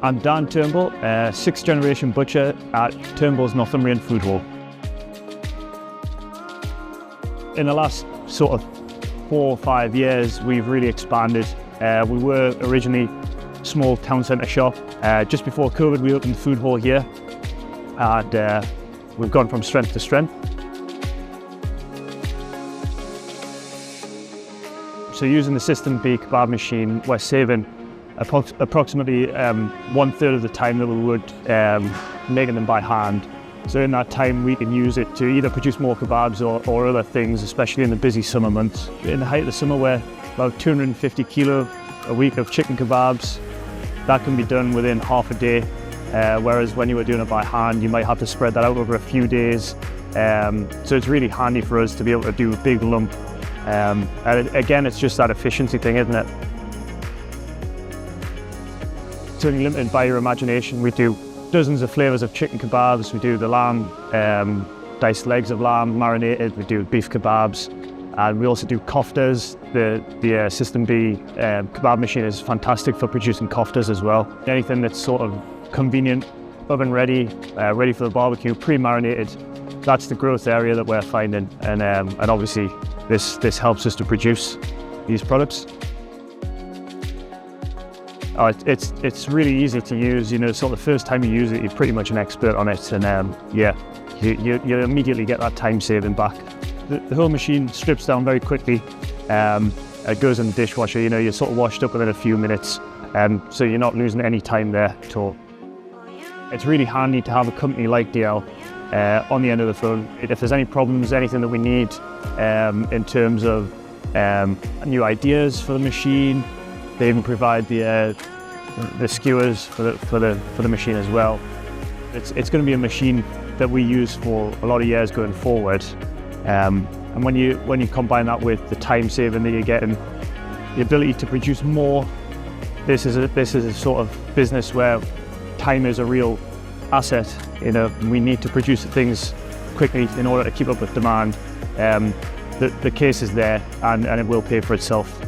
I'm Dan Turnbull, sixth generation butcher at Turnbull's Northumbrian food hall. In the last sort of 4 or 5 years, we've really expanded. We were originally a small town centre shop. Just before COVID, we opened the food hall here, and we've gone from strength to strength. So using the System B kebab machine, we're saving approximately 1/3 of the time that we would making them by hand. So in that time we can use it to either produce more kebabs or other things, especially in the busy summer months. In the height of the summer, we're about 250 kilo a week of chicken kebabs. That can be done within half a day, whereas when you were doing it by hand, you might have to spread that out over a few days. So it's really handy for us to be able to do a big lump. And again, it's just that efficiency thing, isn't it? It's only limited by your imagination. We do dozens of flavours of chicken kebabs. We do the lamb, diced legs of lamb marinated. We do beef kebabs, and we also do koftas. The System B kebab machine is fantastic for producing koftas as well. Anything that's sort of convenient, oven ready, ready for the barbecue, pre-marinated. That's the growth area that we're finding, and obviously this helps us to produce these products. Oh, it's really easy to use. You know, sort of the first time you use it, you're pretty much an expert on it, and yeah, you immediately get that time saving back. The whole machine strips down very quickly. It goes in the dishwasher. You know, you're sort of washed up within a few minutes, so you're not losing any time there at all. It's really handy to have a company like DL on the end of the phone. If there's any problems, anything that we need in terms of new ideas for the machine, they even provide the skewers for the machine as well. It's going to be a machine that we use for a lot of years going forward. And when you combine that with the time saving that you're getting, the ability to produce more, this is a sort of business where time is a real asset. You know, we need to produce things quickly in order to keep up with demand. The case is there, and it will pay for itself.